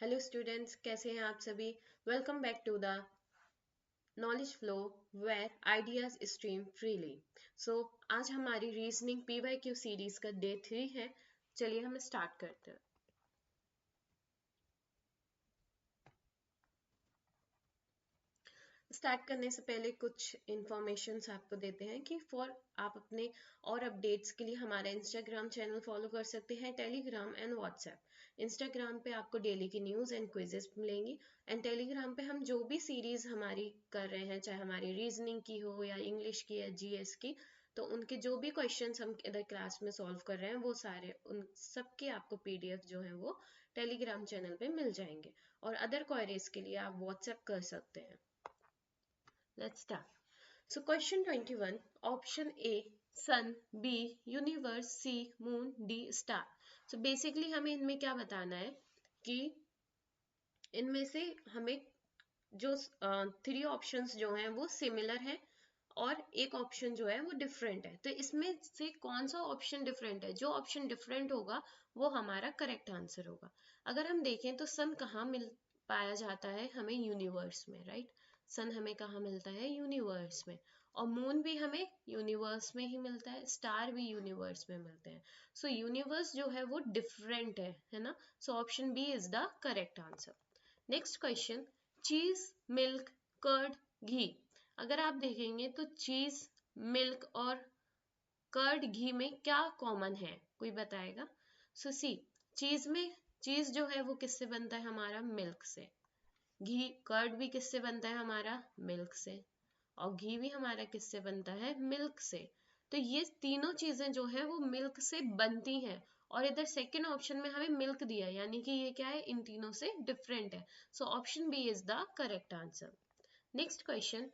Hello students, कैसे हैं आप सभी। Welcome back to the knowledge flow where ideas stream freely. So आज हमारी रीजनिंग पीवाईक्यू सीरीज का डे 3 है। चलिए हम स्टार्ट करते हैं। स्टार्ट करने से पहले कुछ इंफॉर्मेशंस आपको देते हैं कि आप अपने और अपडेट्स के लिए हमारा इंस्टाग्राम चैनल फॉलो कर सकते हैं, टेलीग्राम एंड व्हाट्सएप। इंस्टाग्राम पे आपको डेली की न्यूज़ एंड क्विजेस मिलेंगी एंड टेलीग्राम पे हम जो भी सीरीज हमारी कर रहे हैं, चाहे हमारी रीजनिंग की हो या इंग्लिश की या जीएस की, तो उनके जो भी क्वेश्चंस हम इधर क्लास में सॉल्व कर रहे हैं वो सारे उन सबके आपको पीडीएफ जो है वो टेलीग्राम चैनल पे मिल जाएंगे। और अदर क्वेरीज के लिए आप व्हाट्सएप कर सकते हैं। Let's start. So question 21, option A sun, B universe, C moon, D star. So basically हमें इनमें क्या बताना है कि इनमें से हमें जो थ्री ऑप्शंस जो हैं वो सिमिलर हैं और एक ऑप्शन जो है वो डिफरेंट है। तो इसमें से कौन सा ऑप्शन डिफरेंट है? जो ऑप्शन डिफरेंट होगा वो हमारा करेक्ट आंसर होगा। अगर हम देखें तो सन कहाँ मिल पाया जाता है? हमें यूनिवर्स में, राइट। सन हमें कहाँ मिलता है? यूनिवर्स में। और मून भी हमें यूनिवर्स में ही मिलता है, स्टार भी यूनिवर्स में मिलते हैं। सो यूनिवर्स जो है वो डिफरेंट है ना। So option B is the correct answer. Next question, cheese, milk, curd, ghee. अगर आप देखेंगे तो चीज, मिल्क और कर्ड, घी में क्या कॉमन है? कोई बताएगा? सो सी, चीज में, चीज जो है वो किससे बनता है? हमारा मिल्क से। घी, कर्ड भी किससे बनता है? हमारा मिल्क से। और घी भी हमारा किससे बनता है? मिल्क से। तो ये तीनों चीजें जो है वो मिल्क से बनती हैं। और इधर सेकेंड ऑप्शन में हमें मिल्क दिया, यानी कि ये क्या है? इन तीनों से डिफरेंट है। So option B is the correct answer. Next question,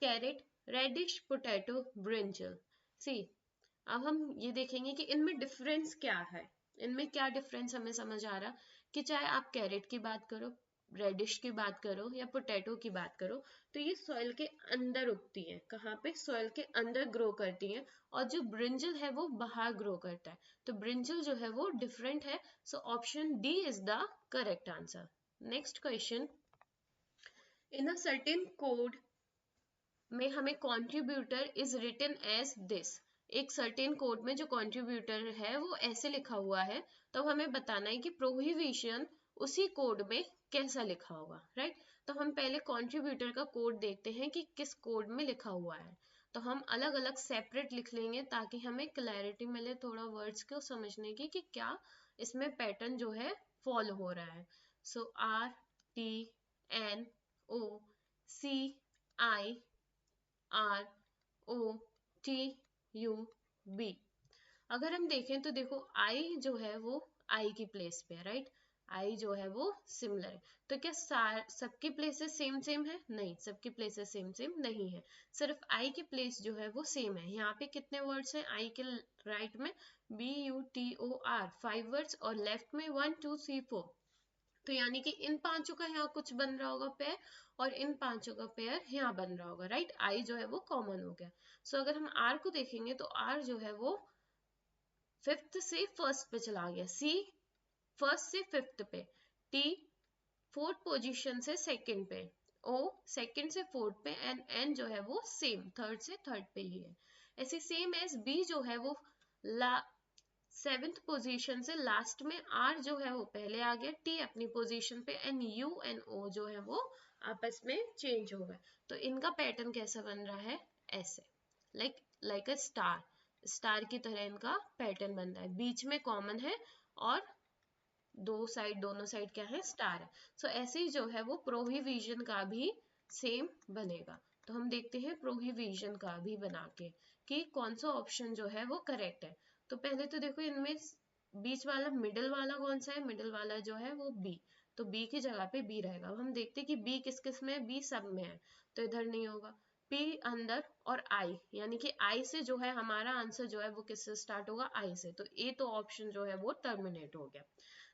carrot, radish, potato, brinjal. See, अब हम ये देखेंगे कि इनमें डिफरेंस क्या है। इनमें क्या डिफरेंस हमें समझ आ रहा कि चाहे आप कैरेट की बात करो, रेडिश की बात करो या पोटैटो की बात करो, तो ये सॉइल के अंदर उगती हैं। कहाँ पे? सॉइल के अंदर ग्रो करती हैं। और जो ब्रिंजल है वो बाहर ग्रो करता है। तो ब्रिंजल जो है वो डिफरेंट है। So option D is the correct answer. Next question, in a certain code में हमें contributor is written as this. एक सर्टेन कोड में जो कंट्रीब्यूटर है वो ऐसे लिखा हुआ है, तो हमें बताना है कि प्रोहिबिशन उसी कोड में कैसा लिखा होगा, राइट। तो हम पहले कंट्रीब्यूटर का कोड देखते हैं कि किस कोड में लिखा हुआ है। तो हम अलग अलग सेपरेट लिख लेंगे ताकि हमें क्लैरिटी मिले थोड़ा वर्ड्स को समझने की कि क्या इसमें पैटर्न जो है फॉलो हो रहा है। सो RTNOCI ROTUB। अगर हम देखें तो देखो आई जो है वो आई की प्लेस पे है, राइट। आई जो है वो सिमिलर है। तो क्या सबकी प्लेसेस सेम सेम है? नहीं, सबकी प्लेसेस सेम सेम नहीं है। सिर्फ आई की प्लेस जो है वो सेम है। यहाँ पे कितने वर्ड्स हैं आई के राइट में? BUTOR 5 वर्ड्स और लेफ्ट में 1 2 3 4। तो यानी कि इन पांचों का यहाँ कुछ बन रहा होगा पेयर और इन पांचों का पेयर यहाँ बन रहा होगा, राइट। आई जो है वो कॉमन हो गया। सो अगर हम आर को देखेंगे तो आर जो है वो फिफ्थ से फर्स्ट पे चला गया, सी फर्स्ट से फिफ्थ पे, टी फोर्थ पोजीशन से सेकंड पे, ओ सेकंड से फोर्थ पे एंड एन जो है वो सेम थर्ड से थर्ड पे ही है। ऐसे सेम एज बी जो है वो ला सेवेंथ पोजीशन से लास्ट में, आर जो है वो पहले आ गया, टी अपनी पोजीशन पे एंड यू एंड ओ जो है वो आपस में चेंज हो गए। तो इनका पैटर्न कैसा बन रहा है? ऐसे, like like a star, star की तरह इनका पैटर्न बन रहा है। बीच में कॉमन है और दोनों साइड क्या है? स्टार है। सो ऐसे ही जो है वो प्रोहिबिशन का भी सेम बनेगा। तो हम देखते हैं प्रोहिबिशन का भी बना के कि कौन सा ऑप्शन जो है वो करेक्ट है। तो पहले तो देखो इनमें बीच वाला, मिडिल वाला कौन सा है? मिडिल वाला जो है वो बी। तो बी की जगह पे बी रहेगा। अब हम देखते हैं कि बी किस किस में है? बी सब में है, तो इधर नहीं होगा। पी अंदर और आई, यानी कि आई से जो है हमारा आंसर जो है वो किससे स्टार्ट होगा? आई से। तो ए तो ऑप्शन जो है वो टर्मिनेट हो गया।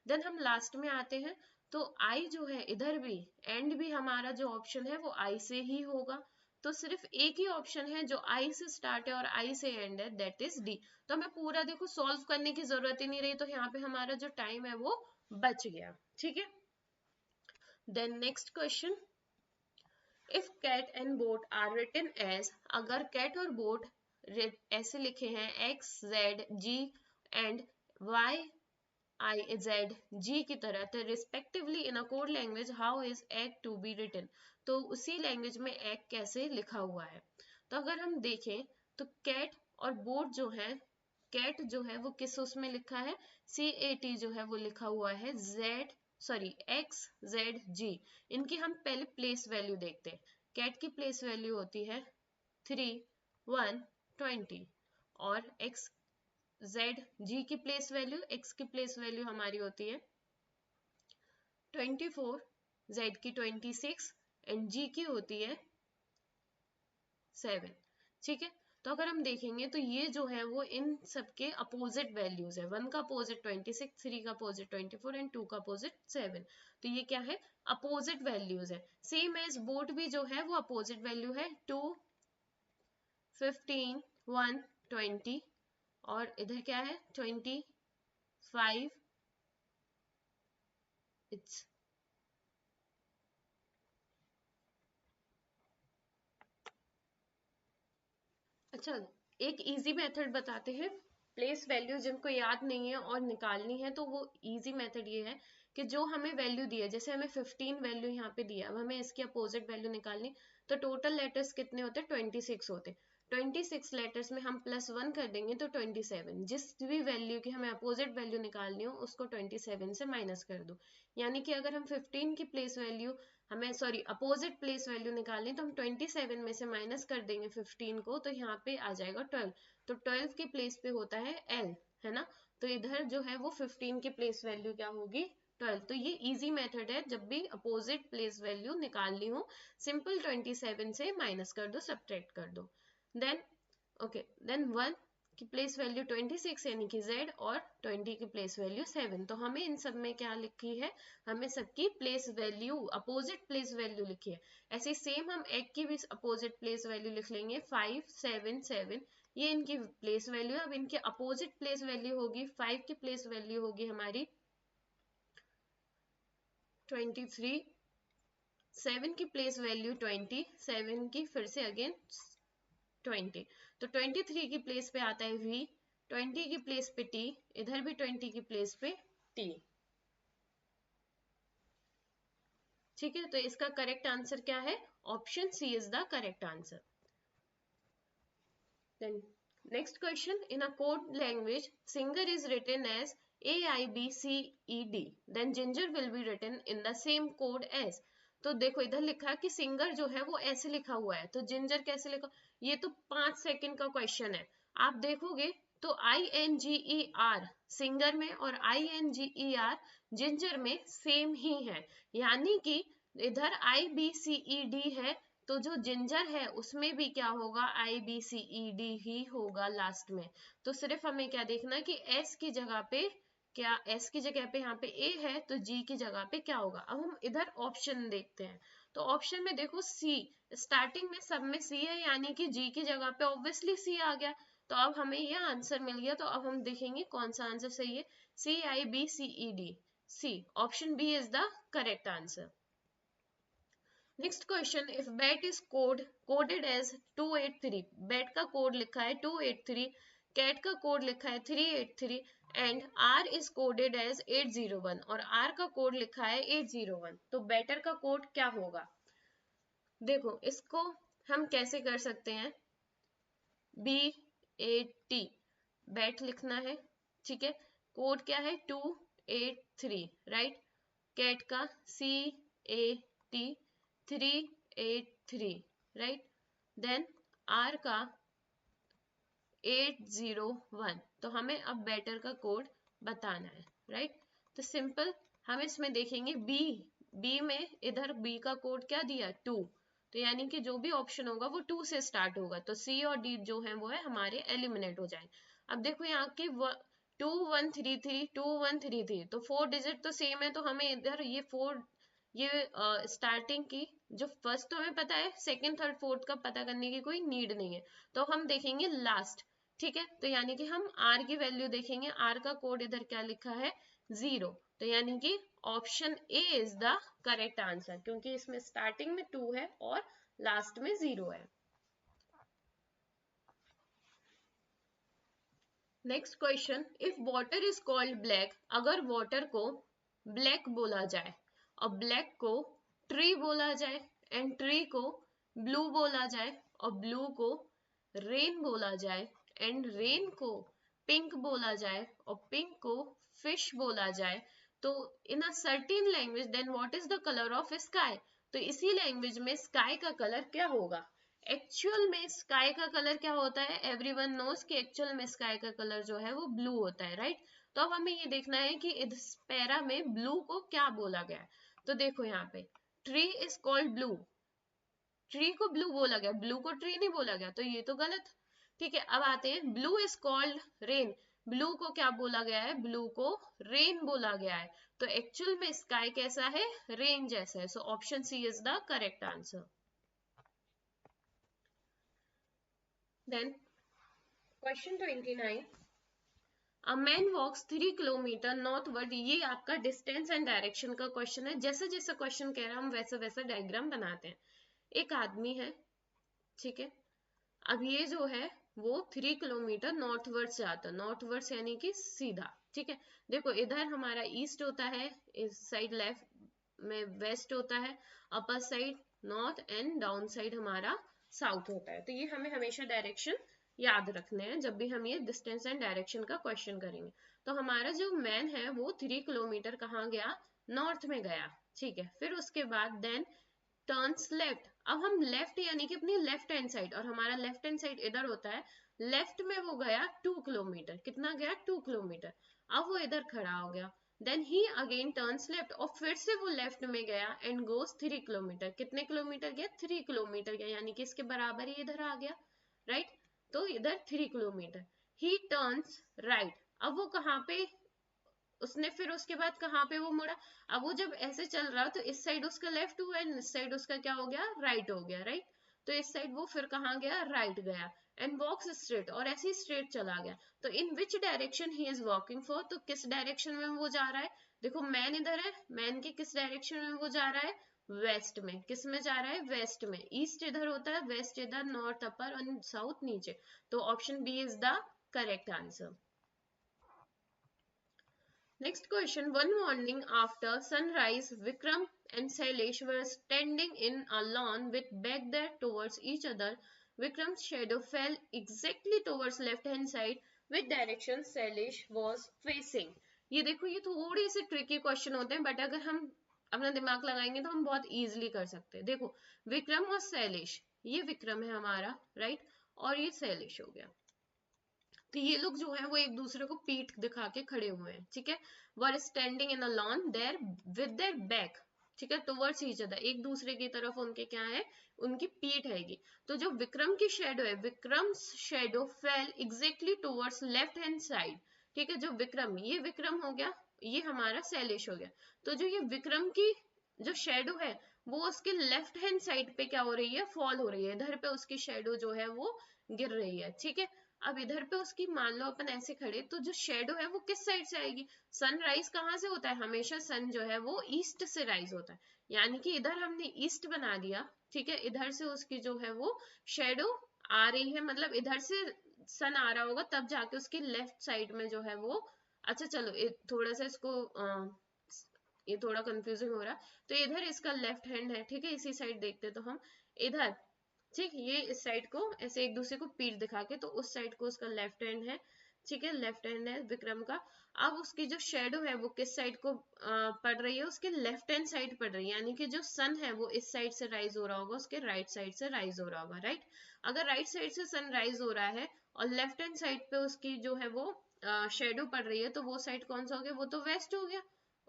देन हम लास्ट में आते हैं तो आई जो है इधर भी, एंड भी हमारा जो ऑप्शन है वो आई से ही होगा। तो सिर्फ एक ही ऑप्शन है जो आई से स्टार्ट है और आई से एंड है, दैट इज डी। तो हमें पूरा देखो सॉल्व करने की जरूरत ही नहीं रही, तो यहाँ पे हमारा जो टाइम है वो बच गया। ठीक है, then next question, if cat and boat are written as, अगर कैट और बोट ऐसे लिखे हैं x z g एंड y I z g की तरह, तो respectively in a code language how is egg to be written, तो उसी लैंग्वेज में एग कैसे लिखा हुआ है। तो अगर हम देखें तो कैट और बोट जो है, कैट जो है वो किस उसमें लिखा है, CAT जो है वो लिखा हुआ है x z g। इनकी हम पहले प्लेस वैल्यू देखते हैं। कैट की प्लेस वैल्यू होती है 3 1 20 और जी की प्लेस वैल्यू, x की प्लेस वैल्यू हमारी होती है 24, z की 26 एंड g की होती है 7। ठीक है, तो अगर हम देखेंगे तो ये जो है वो इन सबके अपोजिट वैल्यूज है। 1 का अपोजिट 26, 3 का अपोजिट 24 एंड 2 का अपोजिट 7। तो ये क्या है, अपोजिट वैल्यूज है। सेम एज बोट भी जो है वो अपोजिट वैल्यू है 2 15 1 20 और इधर क्या है 25 इट्स। अच्छा, एक इजी मेथड बताते हैं प्लेस वैल्यू, जिनको याद नहीं है और निकालनी है तो वो इजी मेथड ये है कि जो हमें वैल्यू दी है, जैसे हमें 15 वैल्यू यहाँ पे दिया, अब हमें इसकी अपोजिट वैल्यू निकालनी, तो टोटल लेटर्स कितने होते हैं 26 होते। 26 लेटर्स में हम +1 कर देंगे तो 27, जिस भी वैल्यू की हमें अपोजिट वैल्यू निकालनी हो उसको 27 से माइनस कर दो। यानी कि अगर हम 15 की प्लेस वैल्यू हमें अपोजिट प्लेस वैल्यू निकालनी, तो हम 27 में से माइनस कर देंगे 15 को, तो यहाँ पे आ जाएगा 12। तो 12 की प्लेस पे होता है L, है ना, तो इधर जो है वो 15 की प्लेस वैल्यू क्या होगी 12। तो ये इजी मेथड है, जब भी अपोजिट प्लेस वैल्यू निकालनी हो सिंपल 27 से माइनस कर दो, सब्ट्रैक्ट कर दो। देन देन 1 की प्लेस वैल्यू 26 यानी कि z, और 20 की प्लेस वैल्यू 7। तो हमें इन सब में क्या लिखी है, हमें सबकी place value opposite place value लिखी है। ऐसे सेम हम एग की भी अपोजिट प्लेस वैल्यू लिख लेंगे 5 7 7, ये इनकी प्लेस वैल्यू है। अब इनके अपोजिट प्लेस वैल्यू होगी, 5 की प्लेस वैल्यू होगी हमारी 23, 7 की प्लेस वैल्यू 20, 7 की फिर से अगेन 20, तो 23 की प्लेस पे आता है v, 20 की प्लेस पे t, इधर भी 20 की प्लेस पे t। ठीक है, तो इसका करेक्ट आंसर क्या है, option C is the correct answer. Then next question, in a code language singer is written as AIBCED, then ginger will be written in the same code as. तो देखो इधर लिखा है कि सिंगर जो है वो ऐसे लिखा हुआ है, तो जिंजर कैसे लिखा, ये तो 5 सेकंड का क्वेश्चन है। आप देखोगे तो INGER सिंगर में और INGER जिंजर में सेम ही है, यानी कि इधर IBCED है तो जो जिंजर है उसमें भी क्या होगा IBCED ही होगा लास्ट में। तो सिर्फ हमें क्या देखना है कि S की जगह पे क्या, S की जगह पे यहाँ पे A है तो G की जगह पे क्या होगा। अब हम इधर ऑप्शन देखते हैं, तो ऑप्शन में देखो C, स्टार्टिंग में सब में C है यानी कि G की जगह पे ऑब्वियसली C आ गया, तो अब हमें यह आंसर मिल गया। तो अब हम देखेंगे कौन सा आंसर सही है, CIBCED, C, option B is the correct answer. Next question, if bat is coded as 283, bat का कोड लिखा है 283, कैट का कोड लिखा है 383 and R is coded as 801 और आर का कोड लिखा है 801, तो बैटर का कोड क्या होगा। देखो इसको हम कैसे कर सकते हैं, BAT बैट लिखना है, ठीक है, कोड क्या है 283, राइट, कैट का CAT 383, राइट, देन आर का 801, तो हमें अब बैटर का कोड बताना है, राइट। तो सिंपल हम इसमें देखेंगे बी में इधर बी का कोड क्या दिया 2, तो यानी कि जो भी ऑप्शन होगा वो 2 से स्टार्ट होगा, तो सी और डी जो है वो है हमारे एलिमिनेट हो जाए। अब देखो यहाँ के 2133 2133, तो 4 डिजिट तो सेम है, तो हमें इधर ये स्टार्टिंग की जो फर्स्ट तो हमें पता है, सेकंड थर्ड फोर्थ का पता करने की कोई नीड नहीं है, तो हम देखेंगे लास्ट। ठीक है, तो यानी कि हम आर की वैल्यू देखेंगे, आर का कोड इधर क्या लिखा है 0, तो यानी कि option A is the correct answer, क्योंकि इसमें स्टार्टिंग में 2 है और लास्ट में 0 है। Next question, if water is called black, अगर वाटर को ब्लैक बोला जाए और ब्लैक को ट्री बोला जाए एंड ट्री को ब्लू बोला जाए और ब्लू को रेन बोला जाए एंड रेन को पिंक बोला जाए और पिंक को फिश बोला जाए, तो in a certain language then what is the colour of sky, तो इसी लैंग्वेज में स्काई का कलर क्या होगा। एक्चुअल में स्काई का कलर क्या होता है, एवरीवन नोस कि एक्चुअल में स्काई का कलर जो है वो ब्लू होता है, राइट। तो अब हमें ये देखना है कि इस पैरा में ब्लू को क्या बोला गया है। तो देखो यहाँ पे tree is called blue, tree को ब्लू बोला गया, ब्लू को ट्री नहीं बोला गया, तो ये तो गलत। ठीक है, अब आते हैं blue is called rain, blue को क्या बोला गया है, ब्लू को रेन बोला गया है, तो एक्चुअल में स्काई कैसा है, रेन जैसा है। So option C is the correct answer. Then question 29, a man walks 3 kilometre northward, ये आपका डिस्टेंस एंड डायरेक्शन का क्वेश्चन है। जैसे जैसे क्वेश्चन कह रहा है हम वैसे वैसे डायग्राम बनाते हैं। एक आदमी है, ठीक है, अब ये जो है वो 3 किलोमीटर नॉर्थवर्ड से आता है, नॉर्थवर्ड यानी कि सीधा, ठीक है। देखो इधर हमारा ईस्ट होता है, इस साइड लेफ्ट में वेस्ट होता है, upper side north and down side हमारा साउथ होता है। तो ये हमें हमेशा डायरेक्शन याद रखने हैं जब भी हम ये डिस्टेंस एंड डायरेक्शन का क्वेश्चन करेंगे। तो हमारा जो मैन है वो 3 किलोमीटर कहाँ गया, नॉर्थ में गया, ठीक है। फिर उसके बाद देन टर्न्स लेफ्ट, अब हम लेफ्ट यानी कि अपनी लेफ्ट हैंड साइड, और हमारा लेफ्ट हैंड साइड इधर होता है, लेफ्ट में वो गया 2 किलोमीटर, कितना गया 2 किलोमीटर। अब वो इधर खड़ा हो गया, then he again turns left और फिर से वो लेफ्ट में गया एंड गोज 3 किलोमीटर, कितने किलोमीटर गया 3 किलोमीटर गया, यानी कि इसके बराबर ही इधर आ गया, राइट। तो इधर 3 किलोमीटर, ही टर्न्स राइट, अब वो कहाँ पे, उसने फिर उसके बाद कहाँ पे वो मुड़ा, अब वो जब ऐसे चल रहा तो इस साइड उसका लेफ्ट हुआ एंड इस साइड उसका क्या हो गया, राइट हो गया, राइट। तो इस साइड वो फिर कहाँ गया, राइट गया एंड वॉक्स स्ट्रेट, और ऐसे ही स्ट्रेट चला गया। तो in which direction he is walking for, तो किस डायरेक्शन में वो जा रहा है, देखो मैन इधर है, मैन के किस डायरेक्शन में वो जा रहा है, वेस्ट में, किस में जा रहा है, वेस्ट में। ईस्ट इधर होता है, वेस्ट इधर, नॉर्थ अपर और साउथ नीचे, तो option B is the correct answer. Next question. One morning after sunrise, Vikram and Sailesh were standing in a lawn with back their towards each other. Vikram's shadow fell exactly towards left hand side, which direction Sailesh was facing. ये देखो ये थोड़ी सी tricky question होते हैं, but अगर हम अपना दिमाग लगाएंगे तो हम बहुत इजीली कर सकते हैं। देखो विक्रम और शैलेश, ये विक्रम है हमारा, राइट, और ये शैलेश हो गया। तो ये लोग जो है वो एक दूसरे को पीठ दिखा के खड़े हुए हैं, ठीक है। Were standing in a lawn there with their back, ठीक है, टुवर्ड्स ईच अदर, एक दूसरे की तरफ उनके क्या है, उनकी पीठ हैगी। तो जो विक्रम की शेडो है, Vikram shadow fail exactly towards left hand side, ठीक है। जो विक्रम, ये विक्रम हो गया, ये हमारा शैलेश हो गया। तो जो ये विक्रम की जो शेडो है वो उसके लेफ्ट हैंड साइड पे क्या हो रही है, फॉल हो रही है, इधर पे उसकी शेडो जो है वो गिर रही है, ठीक है। अब इधर पे उसकी मान लो अपन ऐसे खड़े, तो जो शेडो है वो किस साइड से आएगी, सनराइज कहाँ से होता है, हमेशा सन जो है वो ईस्ट से राइज होता है, यानी कि इधर हमने ईस्ट बना दिया, ठीक है। इधर से उसकी जो है वो शेडो आ रही है, मतलब इधर से सन आ रहा होगा तब जाके उसकी लेफ्ट साइड में जो है वो, अच्छा चलो थोड़ा सा इसको ये थोड़ा कंफ्यूजिंग हो रहा है। तो इधर इसका लेफ्ट हैंड है, ठीक है, इसी साइड देखते तो हम इधर, ठीक, ये इस साइड को ऐसे एक दूसरे को पीठ दिखा के, तो उस साइड को उसका लेफ्ट हैंड है, ठीक है, लेफ्ट हैंड है विक्रम का। अब उसकी जो शेडो है वो किस साइड को पड़ रही है, उसके लेफ्ट हैंड साइड पड़ रही है, यानी कि जो सन है वो इस साइड से राइज हो रहा होगा, उसके राइट साइड से राइज हो रहा होगा, राइट। अगर राइट साइड से सन राइज हो रहा है और लेफ्ट हैंड साइड पे उसकी जो है वो शेडो पड़ रही है, तो वो साइड कौन सा हो गया, वो तो वेस्ट हो गया,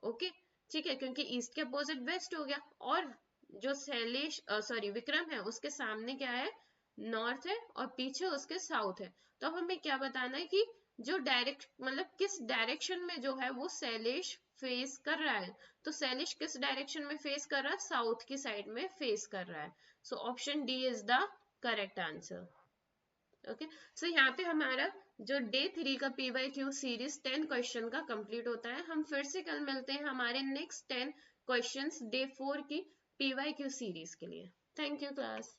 ओके, ठीक है, क्योंकि ईस्ट के अपोजिट वेस्ट हो गया। और जो शैलेश सॉरी विक्रम है उसके सामने क्या है, नॉर्थ है, और पीछे उसके साउथ है। तो अब हमें क्या बताना है कि जो डायरेक्ट मतलब किस डायरेक्शन में जो है वो शैलेश फेस कर रहा है, तो शैलेश किस डायरेक्शन में फेस कर रहा है, साउथ की साइड में फेस कर रहा है। So option D is the correct answer, okay. So यहाँ पे हमारा जो डे 3 का PYQ सीरीज 10 क्वेश्चन का कंप्लीट होता है। हम फिर से कल मिलते हैं हमारे नेक्स्ट 10 क्वेश्चंस डे 4 की PYQ सीरीज के लिए। Thank you class.